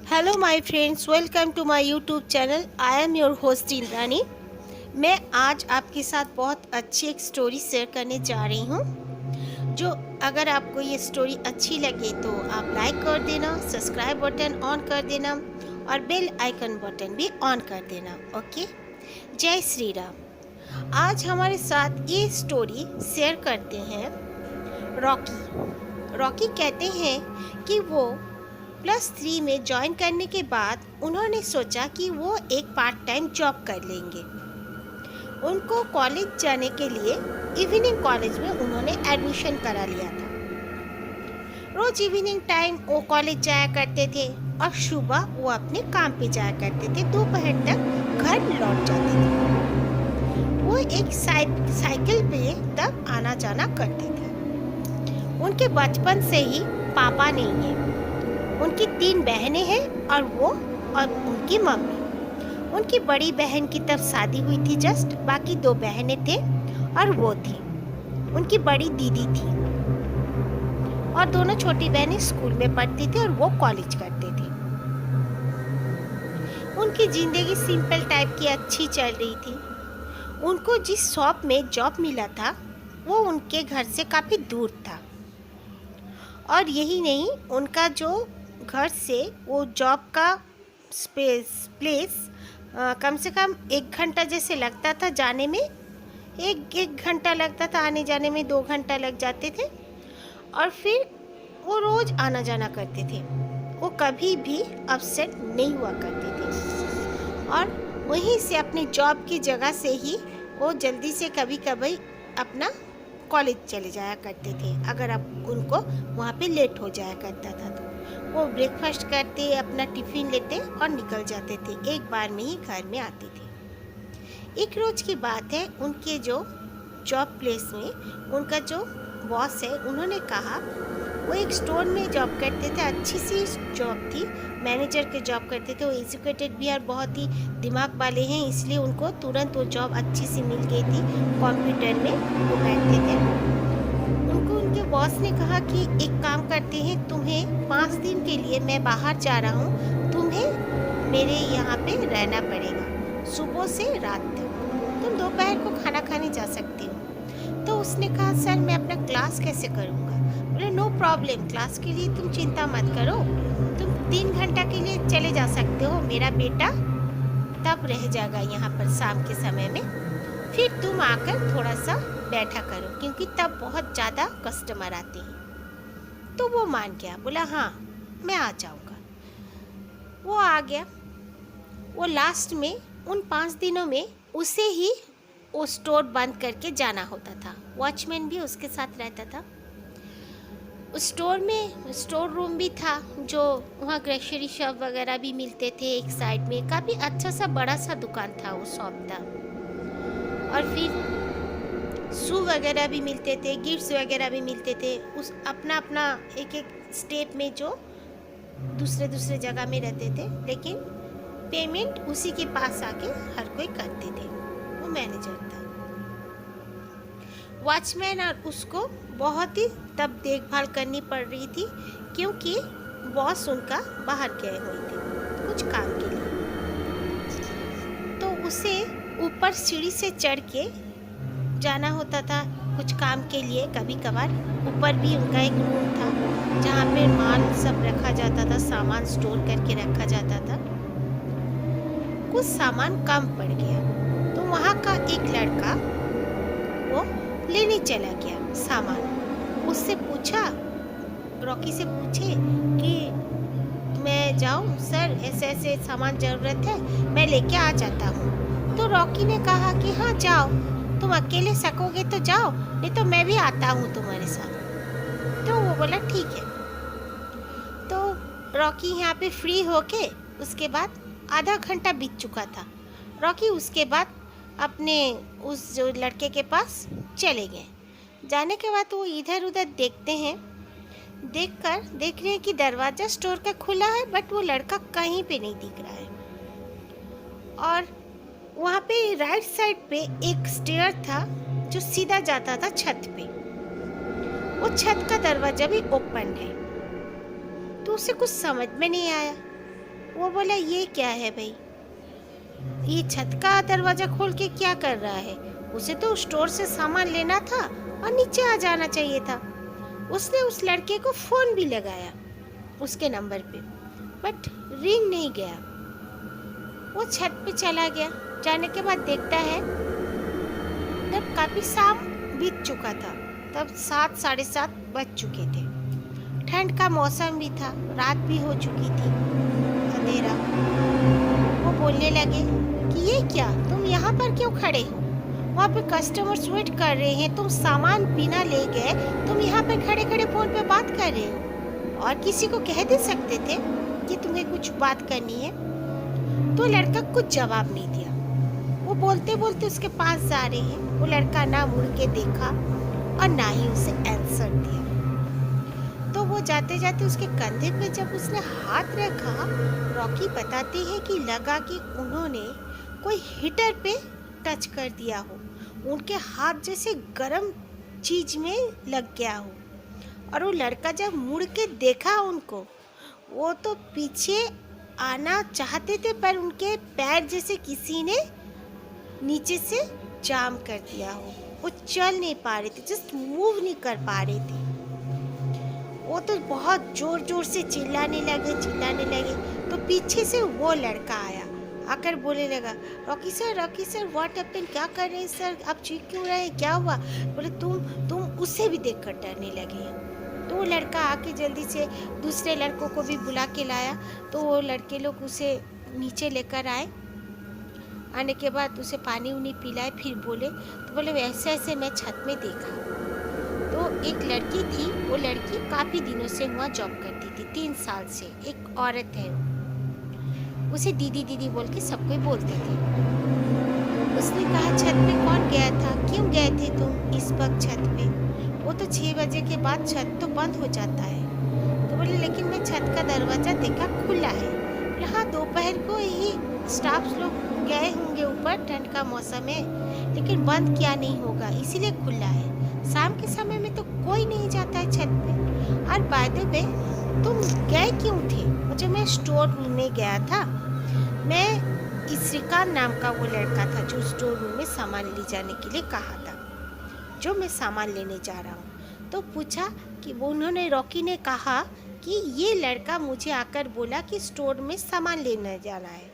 Hello my friends, welcome to my YouTube channel. I am your host Indrani. मैं आज आपके साथ बहुत अच्छी एक स्टोरी शेयर करने जा रही हूँ। जो अगर आपको ये स्टोरी अच्छी लगे तो आप लाइक कर देना, सब्सक्राइब बटन ऑन कर देना और बेल आइकन बटन भी ऑन कर देना। ओके, जय श्री राम। आज हमारे साथ ये स्टोरी शेयर करते हैं रॉकी। रॉकी कहते हैं कि वो +3 में ज्वाइन करने के बाद उन्होंने सोचा कि वो एक पार्ट टाइम जॉब कर लेंगे। उनको कॉलेज जाने के लिए इवनिंग कॉलेज में उन्होंने एडमिशन करा लिया था। रोज इवनिंग टाइम वो कॉलेज जाया करते थे और सुबह वो अपने काम पे जाया करते थे। दोपहर तक घर लौट जाते थे। वो एक साइकिल पे तब आना जाना करते थे। उनके बचपन से ही पापा नहीं है। उनकी 3 बहनें हैं और वो और उनकी मम्मी। उनकी बड़ी बहन की तब शादी हुई थी जस्ट, बाकी 2 बहनें थे और वो थी। उनकी बड़ी दीदी थी और दोनों छोटी बहनें स्कूल में पढ़ती थी और वो कॉलेज करते थे। उनकी ज़िंदगी सिंपल टाइप की अच्छी चल रही थी। उनको जिस शॉप में जॉब मिला था वो उनके घर से काफ़ी दूर था और यही नहीं, उनका जो घर से वो जॉब का प्लेस कम से कम 1 घंटा जैसे लगता था जाने में, एक घंटा लगता था आने जाने में, 2 घंटा लग जाते थे। और फिर वो रोज़ आना जाना करते थे। वो कभी भी अपसेट नहीं हुआ करते थे और वहीं से अपनी जॉब की जगह से ही वो जल्दी से कभी कभी अपना कॉलेज चले जाया करते थे। अगर आप उनको वहाँ पे लेट हो जाया करता था तो वो ब्रेकफास्ट करते, अपना टिफ़िन लेते और निकल जाते थे। एक बार में ही घर में आते थे। एक रोज़ की बात है, उनके जो जॉब प्लेस में उनका जो बॉस है उन्होंने कहा, वो एक स्टोर में जॉब करते थे। अच्छी सी जॉब थी, मैनेजर के जॉब करते थे। वो एजुकेटेड भी और बहुत ही दिमाग वाले हैं, इसलिए उनको तुरंत वो जॉब अच्छी सी मिल गई थी। कंप्यूटर में वो बैठते थे। उनको उनके बॉस ने कहा कि एक काम करते हैं, तुम्हें 5 दिन के लिए मैं बाहर जा रहा हूँ, तुम्हें मेरे यहाँ पे रहना पड़ेगा सुबह से रात तक। तुम दोपहर को खाना खाने जा सकती हो। तो उसने कहा, सर मैं अपना क्लास कैसे करूँगा? बोले नो प्रॉब्लम, क्लास के लिए तुम चिंता मत करो, तुम 3 घंटा के लिए चले जा सकते हो। मेरा बेटा तब रह जाएगा यहाँ पर शाम के समय में, फिर तुम आकर थोड़ा सा बैठा करो क्योंकि तब बहुत ज़्यादा कस्टमर आते हैं। तो वो मान गया, बोला हाँ मैं आ जाऊँगा। वो आ गया। वो लास्ट में उन 5 दिनों में उसे ही वो स्टोर बंद करके जाना होता था। वॉचमैन भी उसके साथ रहता था। उस स्टोर में स्टोर रूम भी था, जो वहाँ ग्रोसरी शॉप वगैरह भी मिलते थे। एक साइड में काफ़ी अच्छा सा बड़ा सा दुकान था, वो शॉप था। और फिर शू वगैरह भी मिलते थे, गिफ्ट्स वगैरह भी मिलते थे। उस अपना अपना एक स्टेप में जो दूसरे जगह में रहते थे, लेकिन पेमेंट उसी के पास आके हर कोई करते थे। वो मैनेजर था। वॉचमैन और उसको बहुत ही तब देखभाल करनी पड़ रही थी क्योंकि बॉस उनका बाहर गए हुए थे कुछ काम के लिए। तो उसे ऊपर सीढ़ी से चढ़ के जाना होता था कुछ काम के लिए। कभी कभार ऊपर भी उनका एक रूम था जहाँ पे माल सब रखा जाता था, सामान स्टोर करके रखा जाता था। कुछ सामान कम पड़ गया तो वहाँ का एक लड़का वो लेने चला गया सामान। उससे पूछा, रॉकी से पूछे कि मैं जाऊँ सर, ऐसे ऐसे सामान ज़रूरत है, मैं लेके आ जाता हूँ। तो रॉकी ने कहा कि हाँ जाओ, तुम अकेले सकोगे तो जाओ, नहीं तो मैं भी आता हूँ तुम्हारे साथ। तो वो बोला ठीक है। तो रॉकी यहाँ पे फ्री होके उसके बाद आधा घंटा बीत चुका था। रॉकी उसके बाद अपने उस जो लड़के के पास चले गए। जाने के बाद वो इधर उधर देखते हैं। देख रहे हैं कि दरवाज़ा स्टोर का खुला है, बट वो लड़का कहीं पे नहीं दिख रहा है। और वहाँ पे राइट साइड पे एक स्टेयर था जो सीधा जाता था छत पे। वो छत का दरवाज़ा भी ओपन है। तो उसे कुछ समझ में नहीं आया। वो बोला ये क्या है भाई, ये छत का दरवाज़ा खोल के क्या कर रहा है? उसे तो स्टोर से सामान लेना था और नीचे आ जाना चाहिए था। उसने उस लड़के को फ़ोन भी लगाया उसके नंबर पे, बट रिंग नहीं गया। वो छत पे चला गया। जाने के बाद देखता है तब काफ़ी शाम बीत चुका था। तब 7 साढ़े 7 बज चुके थे। ठंड का मौसम भी था, रात भी हो चुकी थी, अंधेरा। वो बोलने लगे कि ये क्या, तुम यहाँ पर क्यों खड़े हो? वहाँ पे कस्टमर्स वेट कर रहे हैं, तुम सामान बिना ले गए तुम यहाँ पे खड़े खड़े फ़ोन पे बात कर रहे हो। और किसी को कह दे सकते थे कि तुम्हें कुछ बात करनी है। तो लड़का कुछ जवाब नहीं दिया। वो बोलते बोलते उसके पास जा रहे हैं। वो लड़का ना मुड़ के देखा और ना ही उसे आंसर दिया। तो वो जाते जाते उसके कंधे पे जब उसने हाथ रखा, रॉकी बताते हैं कि लगा कि उन्होंने कोई हीटर पे टच कर दिया हो, उनके हाथ जैसे गरम चीज में लग गया हो। और वो लड़का जब मुड़ के देखा उनको, वो तो पीछे आना चाहते थे पर उनके पैर जैसे किसी ने नीचे से जाम कर दिया हो। वो चल नहीं पा रहे थे, जस्ट मूव नहीं कर पा रहे थे। वो तो बहुत जोर जोर से चिल्लाने लगे। तो पीछे से वो लड़का आया, आकर बोलने लगा, रॉकी सर व्हाट हैपेंड, क्या कर रहे हैं सर, आप चीख क्यों रहे हैं, क्या हुआ? बोले तुम उसे भी देखकर डरने लगे। तो वो लड़का आके जल्दी से दूसरे लड़कों को भी बुला के लाया। तो वो लड़के लोग उसे नीचे लेकर आए। आने के बाद उसे पानी उनी पिलाए। फिर बोले ऐसे ऐसे मैं छत में देखा। तो एक लड़की थी, वो लड़की काफ़ी दिनों से वहाँ जॉब करती थी, 3 साल से। एक औरत है, उसे दीदी दीदी बोल के सब कोई बोलते थे। उसने कहा छत पे कौन गया था, क्यों गए थे तुम इस वक्त छत पे? वो तो 6 बजे के बाद छत तो बंद हो जाता है। तो बोले लेकिन मैं छत का दरवाज़ा देखा खुला है। बोले हाँ, दोपहर को ही स्टाफ लोग गए होंगे ऊपर, ठंड का मौसम है, लेकिन बंद क्या नहीं होगा इसीलिए खुला है। शाम के समय में तो कोई नहीं जाता है छत पे। और बाय द वे तुम गए क्यों थे? मुझे मैं स्टोर रूम में गया था। मैं श्रीकांत नाम का वो लड़का था जो स्टोर रूम में सामान ले जाने के लिए कहा था, जो मैं सामान लेने जा रहा हूँ। तो पूछा कि वो उन्होंने, रॉकी ने कहा कि ये लड़का मुझे आकर बोला कि स्टोर में सामान लेने जाना है।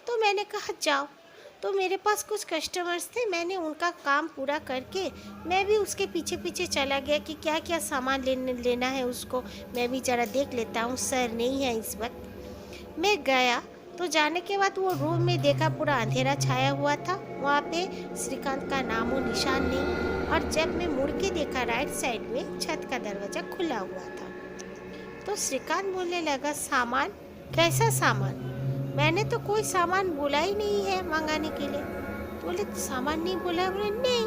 तो मैंने कहा जाओ। तो मेरे पास कुछ कस्टमर्स थे, मैंने उनका काम पूरा करके मैं भी उसके पीछे पीछे चला गया कि क्या क्या सामान लेना है उसको, मैं भी ज़रा देख लेता हूँ, सर नहीं है इस वक्त। मैं गया तो जाने के बाद वो रूम में देखा पूरा अंधेरा छाया हुआ था, वहाँ पे श्रीकांत का नामो निशान नहीं। और जब मैं मुड़ के देखा राइट साइड में छत का दरवाज़ा खुला हुआ था। तो श्रीकांत बोलने लगा, सामान? कैसा सामान? मैंने तो कोई सामान बोला ही नहीं है मंगाने के लिए। तो बोले सामान नहीं बोला? बोले नहीं,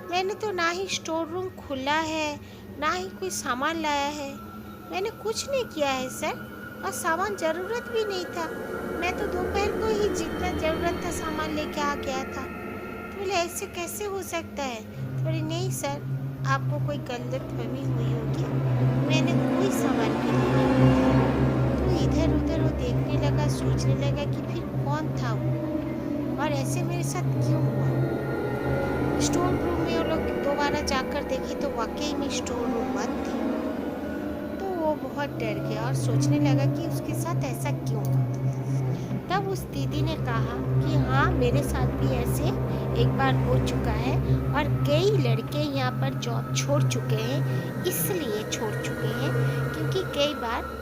मैंने तो ना ही स्टोर रूम खुला है, ना ही कोई सामान लाया है, मैंने कुछ नहीं किया है सर, और सामान ज़रूरत भी नहीं था, मैं तो दोपहर को ही जितना ज़रूरत था सामान लेके आ गया था। तो बोले ऐसे कैसे हो सकता है? तो बोले नहीं सर, आपको कोई गलतफहमी हुई होगी, मैंने कोई सामान के लिए नहीं बोला। तो इधर उधर वो देखने लगा, सोचने लगा कि फिर कौन था वो और ऐसे मेरे साथ क्यों हुआ। स्टोर रूम में वो लोग दोबारा जाकर देखे तो वाकई में स्टोर रूम बंद थी। तो वो बहुत डर गया और सोचने लगा कि उसके साथ ऐसा क्यों हुआ। तब उस दीदी ने कहा कि हाँ, मेरे साथ भी ऐसे एक बार हो चुका है और कई लड़के यहाँ पर जॉब छोड़ चुके हैं, इसलिए छोड़ चुके हैं क्योंकि कई बार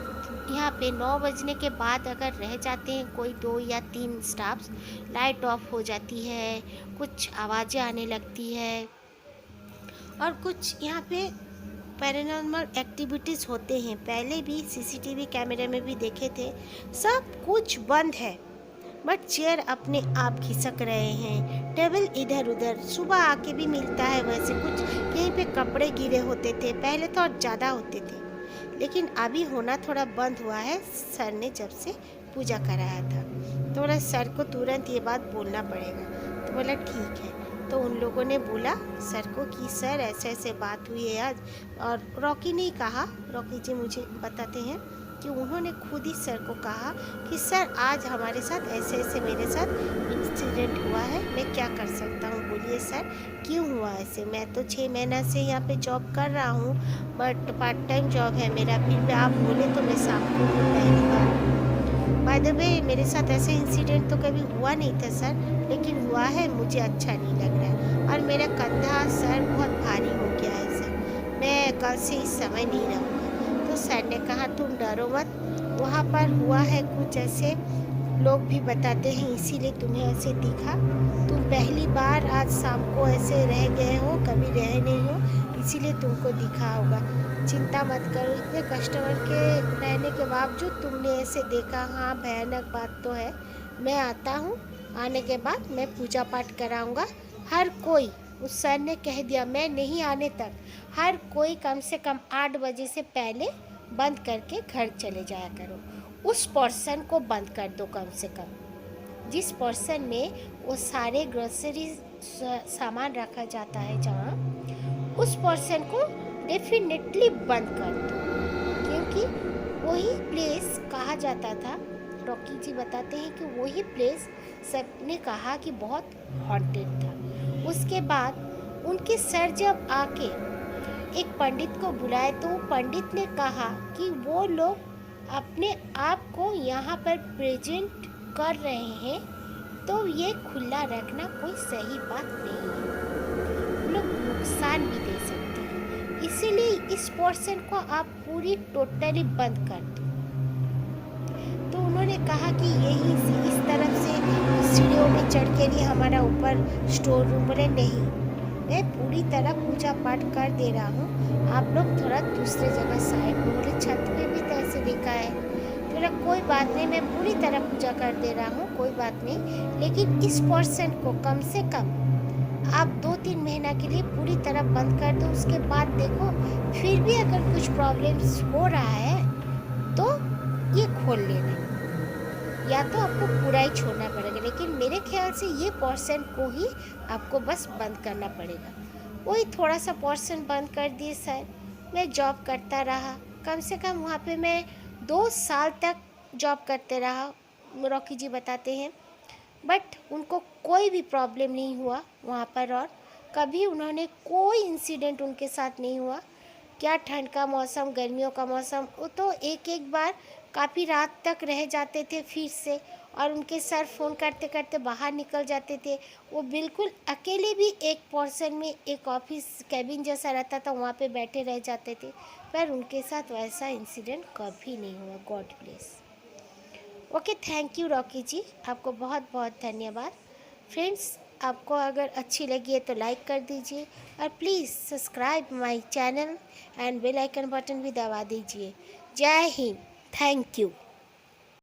यहाँ पे 9 बजने के बाद अगर रह जाते हैं कोई 2 या 3 स्टाफ्स, लाइट ऑफ हो जाती है, कुछ आवाज़ें आने लगती है और कुछ यहाँ पे पैरानॉर्मल एक्टिविटीज़ होते हैं। पहले भी सीसीटीवी कैमरे में भी देखे थे, सब कुछ बंद है, बट चेयर अपने आप खिसक रहे हैं, टेबल इधर उधर, सुबह आके भी मिलता है वैसे कुछ, कहीं पे कपड़े गिरे होते थे, पहले तो और ज़्यादा होते थे, लेकिन अभी होना थोड़ा बंद हुआ है। सर ने जब से पूजा कराया था तो बोला सर को तुरंत ये बात बोलना पड़ेगा। तो बोला ठीक है। तो उन लोगों ने बोला सर को कि सर ऐसे ऐसे बात हुई है आज, और रॉकी ने कहा, रॉकी जी मुझे बताते हैं कि उन्होंने खुद ही सर को कहा कि सर आज हमारे साथ ऐसे ऐसे मेरे साथ इंसिडेंट हुआ है, मैं क्या कर सकता हूँ, बोलिए सर क्यों हुआ ऐसे। मैं तो 6 महीना से यहाँ पे जॉब कर रहा हूँ, बट पार्ट टाइम जॉब है मेरा, फिर भी आप बोले तो मैं शाम को पहली बार। बाय द वे मेरे साथ ऐसे इंसिडेंट तो कभी हुआ नहीं था सर, लेकिन हुआ है, मुझे अच्छा नहीं लग रहा है और मेरा कंधा सर बहुत भारी हो गया है सर, मैं कल से इस समय नहीं रहूँगा। तो सर ने कहा तुम डरो मत, वहाँ पर हुआ है कुछ ऐसे, लोग भी बताते हैं इसीलिए तुम्हें ऐसे दिखा, तुम पहली बार आज शाम को ऐसे रह गए हो, कभी रहे नहीं हो, इसीलिए तुमको दिखा होगा। चिंता मत करो, इतने कस्टमर के रहने के बावजूद तुमने ऐसे देखा, हाँ भयानक बात तो है। मैं आता हूँ, आने के बाद मैं पूजा पाठ कराऊँगा। हर कोई, उस सर ने कह दिया, मैं नहीं आने तक हर कोई कम से कम 8 बजे से पहले बंद करके घर चले जाया करो। उस पोर्शन को बंद कर दो कम से कम, जिस पोर्शन में वो सारे ग्रोसरी सामान रखा जाता है, जहाँ उस पोर्शन को डेफिनेटली बंद कर दो, क्योंकि वही प्लेस कहा जाता था, रॉकी जी बताते हैं कि वही प्लेस सबने कहा कि बहुत हॉन्टेड था। उसके बाद उनके सर जब आके एक पंडित को बुलाए तो वो पंडित ने कहा कि वो लोग अपने आप को यहाँ पर प्रेजेंट कर रहे हैं, तो ये खुला रखना कोई सही बात नहीं है, लोग नुकसान भी दे सकते हैं, इसीलिए इस पोर्शन को आप पूरी टोटली बंद कर दो। तो उन्होंने कहा कि यही इस तरफ से सीढ़ियों में चढ़ के नहीं हमारा ऊपर स्टोर रूम, बोले नहीं, मैं पूरी तरह पूजा पाठ कर दे रहा हूँ, आप लोग थोड़ा दूसरे जगह साइड में, बोले छत पे भी तो ऐसे देखा है, बोला कोई बात नहीं, मैं पूरी तरह पूजा कर दे रहा हूँ, कोई बात नहीं, लेकिन इस पोर्शन को कम से कम आप 2-3 महीना के लिए पूरी तरह बंद कर दो। उसके बाद देखो फिर भी अगर कुछ प्रॉब्लम्स हो रहा है तो ये खोल लेना, या तो आपको पूरा ही छोड़ना पड़ेगा, लेकिन मेरे ख्याल से ये पोर्शन को ही आपको बस बंद करना पड़ेगा। वही थोड़ा सा पोर्शन बंद कर दिए सर, मैं जॉब करता रहा, कम से कम वहाँ पे मैं 2 साल तक जॉब करते रहा, रॉकी जी बताते हैं, बट उनको कोई भी प्रॉब्लम नहीं हुआ वहाँ पर, और कभी उन्होंने कोई इंसिडेंट उनके साथ नहीं हुआ। क्या ठंड का मौसम, गर्मियों का मौसम, वो तो एक बार काफ़ी रात तक रह जाते थे फिर से, और उनके सर फ़ोन करते करते बाहर निकल जाते थे। वो बिल्कुल अकेले भी एक पोर्शन में, एक ऑफिस कैबिन जैसा रहता था, वहाँ पे बैठे रह जाते थे, पर उनके साथ वैसा इंसिडेंट कभी नहीं हुआ, God bless. Okay, thank you Rocky ji, आपको बहुत बहुत धन्यवाद। फ्रेंड्स, आपको अगर अच्छी लगी है तो लाइक कर दीजिए, और please subscribe my channel and bell icon button भी दबा दीजिए। जय हिंद, थैंक यू।